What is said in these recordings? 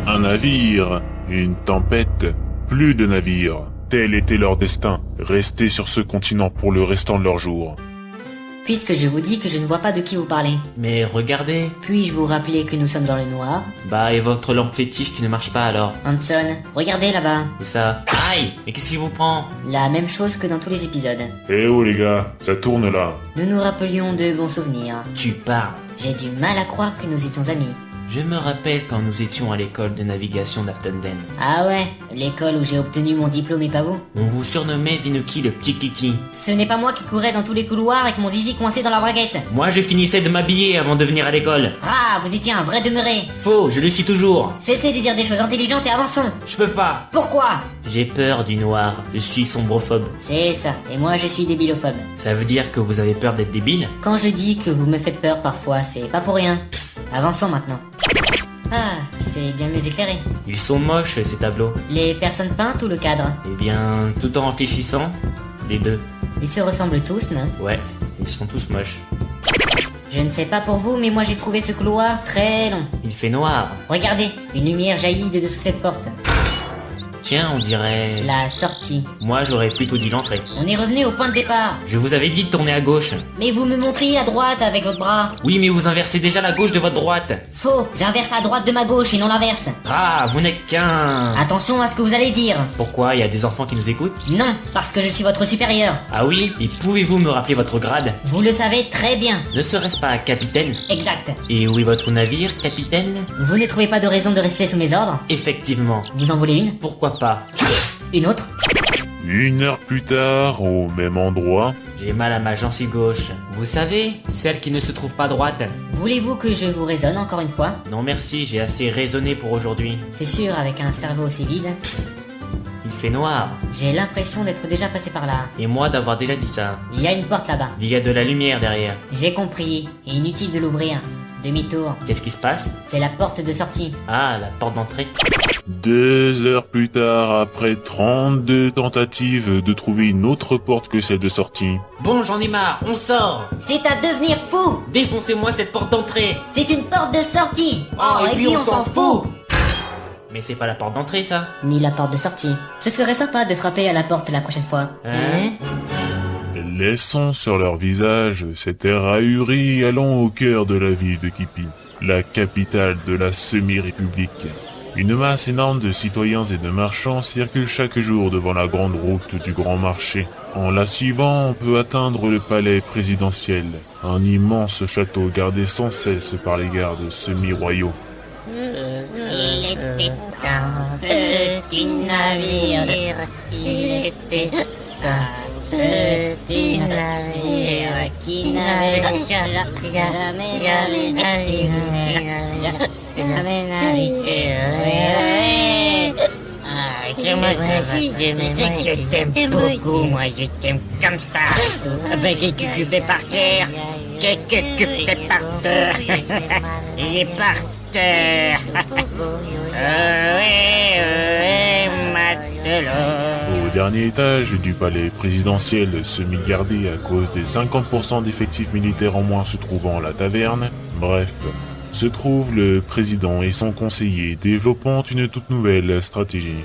Un navire, une tempête, plus de navires. Tel était leur destin, rester sur ce continent pour le restant de leurs jours. Puisque je vous dis que je ne vois pas de qui vous parlez, Mais regardez. puis-je vous rappeler que nous sommes dans le noir? Bah, et votre lampe fétiche qui ne marche pas alors? Hanson, regardez là-bas. Où ça? Aïe! Mais qu'est-ce qui vous prend? La même chose que dans tous les épisodes. Eh oh les gars, ça tourne là. Nous nous rappelions de bons souvenirs. Tu parles. J'ai du mal à croire que nous étions amis. Je me rappelle quand nous étions à l'école de navigation d'Aftenden. Ah ouais, l'école où j'ai obtenu mon diplôme et pas vous. On vous surnommait Vinuki le petit kiki. Ce n'est pas moi qui courais dans tous les couloirs avec mon zizi coincé dans la braguette. Moi, je finissais de m'habiller avant de venir à l'école. Ah, vous étiez un vrai demeuré. Faux, je le suis toujours. Cessez de dire des choses intelligentes et avançons. Je peux pas. Pourquoi? J'ai peur du noir. Je suis sombrophobe. C'est ça, et moi je suis débilophobe. Ça veut dire que vous avez peur d'être débile? Quand je dis que vous me faites peur parfois, c'est pas pour rien. Avançons maintenant. Ah, c'est bien mieux éclairé. Ils sont moches, ces tableaux. Les personnes peintes ou le cadre? Eh bien, tout en réfléchissant, les deux. Ils se ressemblent tous, non? Ouais, ils sont tous moches. Je ne sais pas pour vous, mais moi j'ai trouvé ce couloir très long. Il fait noir. Regardez, une lumière jaillit de dessous cette porte. Tiens, on dirait... La sortie. Moi, j'aurais plutôt dit l'entrée. On est revenu au point de départ. Je vous avais dit de tourner à gauche. Mais vous me montriez à droite avec votre bras. Oui, mais vous inversez déjà la gauche de votre droite. Faux, j'inverse la droite de ma gauche et non l'inverse. Ah, vous n'êtes qu'un... Attention à ce que vous allez dire. Pourquoi, il y a des enfants qui nous écoutent? Non, parce que je suis votre supérieur. Ah oui? Et pouvez-vous me rappeler votre grade? Vous le savez très bien. Ne serait-ce pas capitaine? Exact. Et où est votre navire, capitaine? Vous ne trouvez pas de raison de rester sous mes ordres? Effectivement. Vous en voulez une? Pourquoi pas? Une autre? 1 heure plus tard, au même endroit. J'ai mal à ma gencive gauche. Vous savez, celle qui ne se trouve pas droite. Voulez-vous que je vous raisonne encore une fois? Non merci, j'ai assez raisonné pour aujourd'hui. C'est sûr, avec un cerveau aussi vide. Il fait noir. J'ai l'impression d'être déjà passé par là. Et moi d'avoir déjà dit ça. Il y a une porte là-bas. Il y a de la lumière derrière. J'ai compris. Et inutile de l'ouvrir. Demi-tour. Qu'est-ce qui se passe? C'est la porte de sortie. Ah, la porte d'entrée. 2 heures plus tard, après 32 tentatives de trouver une autre porte que celle de sortie. Bon, j'en ai marre, on sort. C'est à devenir fou! Défoncez-moi cette porte d'entrée. C'est une porte de sortie! Oh, et puis on s'en fout. Mais c'est pas la porte d'entrée, ça. Ni la porte de sortie. Ce serait sympa de frapper à la porte la prochaine fois. Hein? Laissant sur leur visage cet air ahuri allant au cœur de la ville de Kipi, la capitale de la semi-république. Une masse énorme de citoyens et de marchands circule chaque jour devant la grande route du Grand Marché. En la suivant, on peut atteindre le palais présidentiel, un immense château gardé sans cesse par les gardes semi-royaux. Il était un petit navire, il était un petit navire qui n'avait jamais navigué. Comment ça va? Je t'aime beaucoup, moi je t'aime comme ça. Ben qu'est-ce que tu fais par terre? Qu'est-ce que tu fais par terre? Il est par terre. Matelot. Au dernier étage du palais présidentiel semi-gardé à cause des 50% d'effectifs militaires en moins se trouvant à la taverne, bref, se trouve le président et son conseiller développant une toute nouvelle stratégie.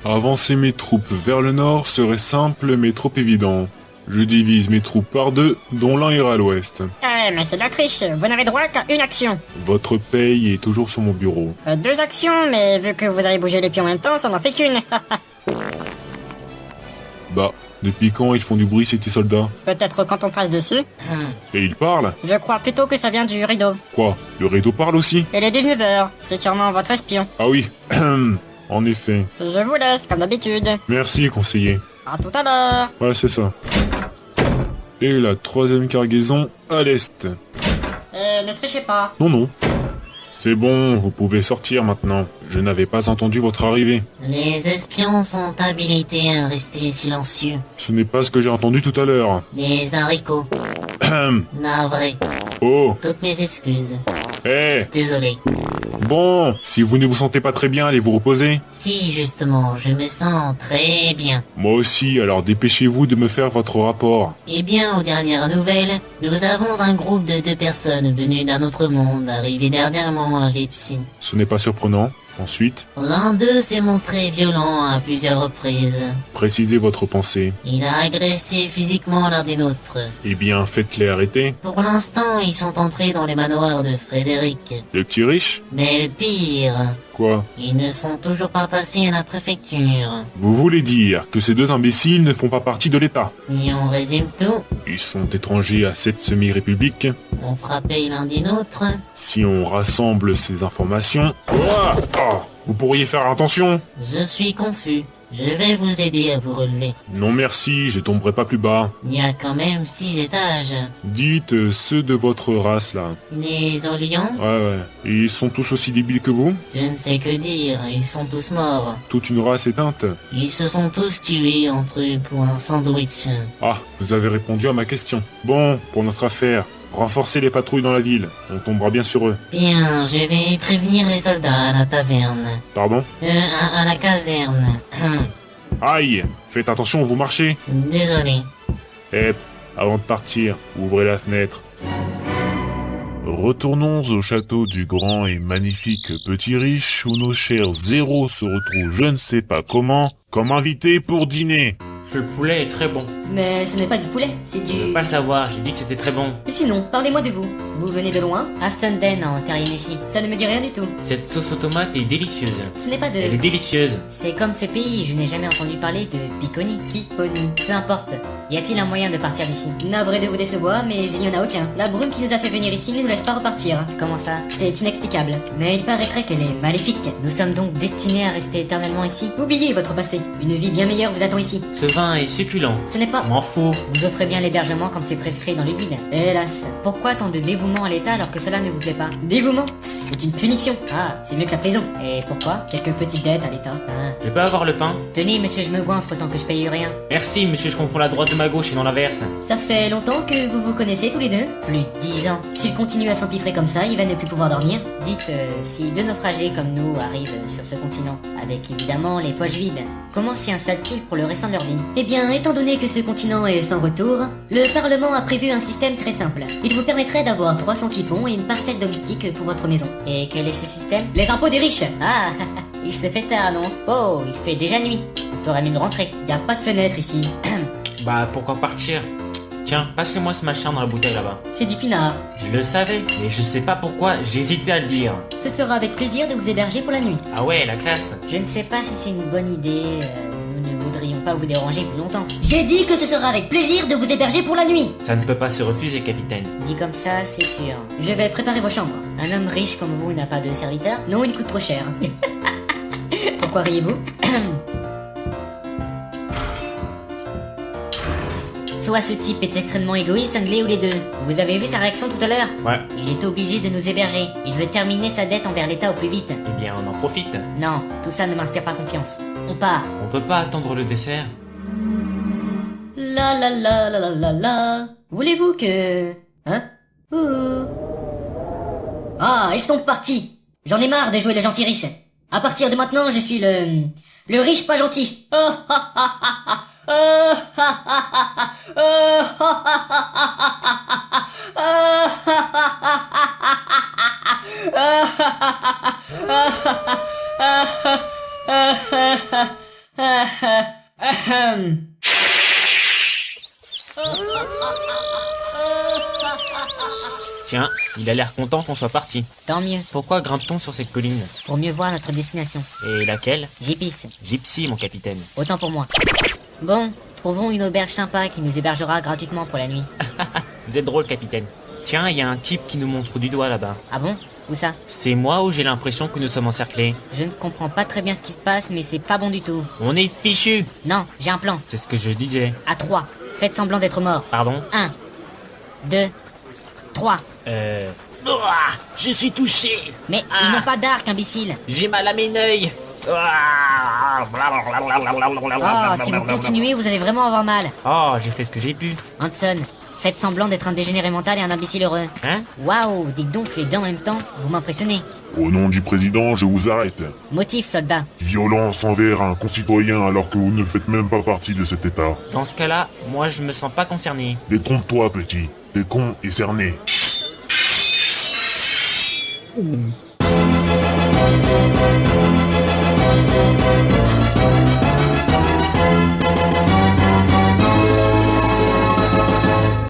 Avancer mes troupes vers le nord serait simple mais trop évident. Je divise mes troupes par deux, dont l'un ira à l'ouest. Mais c'est de la triche, vous n'avez droit qu'à une action. Votre paye est toujours sur mon bureau. 2 actions, mais vu que vous avez bougé les pieds en même temps, ça n'en fait qu'une. Bah, depuis quand ils font du bruit ces petits soldats? Peut-être quand on passe dessus. Et ils parlent? Je crois plutôt que ça vient du rideau. Quoi? Le rideau parle aussi? Il est 19h, c'est sûrement votre espion. Ah oui, en effet. Je vous laisse, comme d'habitude. Merci, conseiller. À tout à l'heure. Ouais, c'est ça. Et la 3e cargaison à l'est. Ne trichez pas. Non, non. C'est bon, vous pouvez sortir maintenant. Je n'avais pas entendu votre arrivée. Les espions sont habilités à rester silencieux. Ce n'est pas ce que j'ai entendu tout à l'heure. Les haricots. Navré. Oh, Toutes mes excuses. hé, Désolé. bon, si vous ne vous sentez pas très bien, allez vous reposer. Si, justement, je me sens très bien. Moi aussi, alors dépêchez-vous de me faire votre rapport. Eh bien, aux dernières nouvelles, nous avons un groupe de 2 personnes venues d'un autre monde, arrivées dernièrement à Gypsy. Ce n'est pas surprenant. Ensuite, L'un d'eux s'est montré violent à plusieurs reprises. précisez votre pensée. Il a agressé physiquement l'un des nôtres. Eh bien, faites-les arrêter. Pour l'instant, ils sont entrés dans les manoirs de Frédéric. Le petit riche? Mais le pire, Quoi? ils ne sont toujours pas passés à la préfecture. Vous voulez dire que ces deux imbéciles ne font pas partie de l'État? Si on résume tout, Ils sont étrangers à cette semi-république. on frappait l'un des nôtres. Si on rassemble ces informations... Ouah Ah Vous pourriez faire attention? Je suis confus. Je vais vous aider à vous relever. Non merci, je tomberai pas plus bas. Il y a quand même 6 étages. Dites ceux de votre race, là. Les Olions, Ouais. Ils sont tous aussi débiles que vous? je ne sais que dire, ils sont tous morts. Toute une race éteinte? Ils se sont tous tués entre eux pour un sandwich. Ah, vous avez répondu à ma question. Bon, pour notre affaire, renforcez les patrouilles dans la ville. On tombera bien sur eux. Bien, je vais prévenir les soldats à la taverne. Pardon? À la caserne. Aïe! Faites attention, vous marchez. Désolé. Avant de partir, ouvrez la fenêtre. Retournons au château du grand et magnifique petit riche où nos chers zéros se retrouvent je ne sais pas comment, comme invités pour dîner. Ce poulet est très bon. Mais ce n'est pas du poulet, c'est Je veux du... pas le savoir, j'ai dit que c'était très bon. Et sinon, parlez-moi de vous. Vous venez de loin? Afton en Terrier-Messi. Ça ne me dit rien du tout. Cette sauce aux tomates est délicieuse. Ce n'est pas de... Elle est délicieuse. C'est comme ce pays, je n'ai jamais entendu parler de Piconi. Piconi. Peu importe. Y a-t-il un moyen de partir d'ici? Navré de vous décevoir, mais il n'y en a aucun. La brume qui nous a fait venir ici ne nous laisse pas repartir. Comment ça? C'est inexplicable. Mais il paraîtrait qu'elle est maléfique. Nous sommes donc destinés à rester éternellement ici. Oubliez votre passé. Une vie bien meilleure vous attend ici. Ce vin est succulent. Ce n'est pas... M'en fous. Vous offrez bien l'hébergement comme c'est prescrit dans le guide. Hélas, pourquoi tant de dévouement à l'État alors que cela ne vous plaît pas? Dévouement? C'est une punition. Ah, c'est mieux que la prison. Et pourquoi? Quelques petites dettes à l'État. Hein. Je peux avoir le pain? Tenez, monsieur, je me goinfre tant que je paye rien. Merci, monsieur, je confonds la droite de ma gauche et non l'inverse. Ça fait longtemps que vous vous connaissez tous les deux? Plus de 10 ans. S'il continue à s'empiffrer comme ça, il va ne plus pouvoir dormir. Dites, si deux naufragés comme nous arrivent sur ce continent, avec évidemment les poches vides, comment s'y installent-ils pour le restant de leur vie? Eh bien, étant donné que ce continent est sans retour, le Parlement a prévu un système très simple. Il vous permettrait d'avoir 300 quipons et une parcelle domestique pour votre maison. Et quel est ce système? Les impôts des riches. Ah, il se fait tard, non? Oh, il fait déjà nuit. On ferait mieux de rentrer. Y a pas de fenêtre ici. Bah, pourquoi partir? Tiens, passez-moi ce machin dans la bouteille là-bas. C'est du pinard. Je le savais, mais je sais pas pourquoi j'hésitais à le dire. Ce sera avec plaisir de vous héberger pour la nuit. Ah ouais, la classe. Je ne sais pas si c'est une bonne idée. Nous ne voudrions pas vous déranger plus longtemps. J'ai dit que ce sera avec plaisir de vous héberger pour la nuit. Ça ne peut pas se refuser, capitaine. Dit comme ça, c'est sûr. Je vais préparer vos chambres. Un homme riche comme vous n'a pas de serviteur? Non, il coûte trop cher. Pourquoi riez-vous? Soit ce type est extrêmement égoïste, cinglé ou les deux. Vous avez vu sa réaction tout à l'heure? Ouais. Il est obligé de nous héberger. Il veut terminer sa dette envers l'État au plus vite. Eh bien, on en profite. Non, tout ça ne m'inspire pas confiance. On part. On peut pas attendre le dessert. La la la la la la la. Voulez-vous que... Hein? Ouh. Ah, ils sont partis. J'en ai marre de jouer le gentil riche. À partir de maintenant, je suis le riche pas gentil. Oh, ha, ha, ha, ha. Oh, ha, ha, ha, ha. Oh, ha, ha, ha, ha, ha. Oh, ha, ha, ha, ha, ha. Oh, ha, ha, ha, ha. Ahem. Tiens, il a l'air content qu'on soit parti. Tant mieux, Pourquoi grimpe-t-on sur cette colline? pour mieux voir notre destination. Et laquelle? J'épice, Gypsy, mon capitaine. autant pour moi. Bon, trouvons une auberge sympa qui nous hébergera gratuitement pour la nuit. Vous êtes drôle, capitaine. Tiens, il y a un type qui nous montre du doigt là-bas. Ah bon? Où ça? C'est moi ou j'ai l'impression que nous sommes encerclés? Je ne comprends pas très bien ce qui se passe, mais c'est pas bon du tout. On est fichus. Non, j'ai un plan. C'est ce que je disais. À 3, faites semblant d'être mort. Pardon? 1, 2, 3. Ouah, je suis touché. Mais ils n'ont pas d'arc, imbécile. J'ai mal à mes œils. Oh, si vous continuez, vous allez vraiment avoir mal. Oh, j'ai fait ce que j'ai pu. Hanson, faites semblant d'être un dégénéré mental et un imbécile heureux. Hein? Waouh, dites donc les deux en même temps, vous m'impressionnez. Au nom du président, je vous arrête. Motif, soldat. Violence envers un concitoyen alors que vous ne faites même pas partie de cet état. Dans ce cas-là, moi je me sens pas concerné. Détrompe-toi, petit. T'es con et cerné.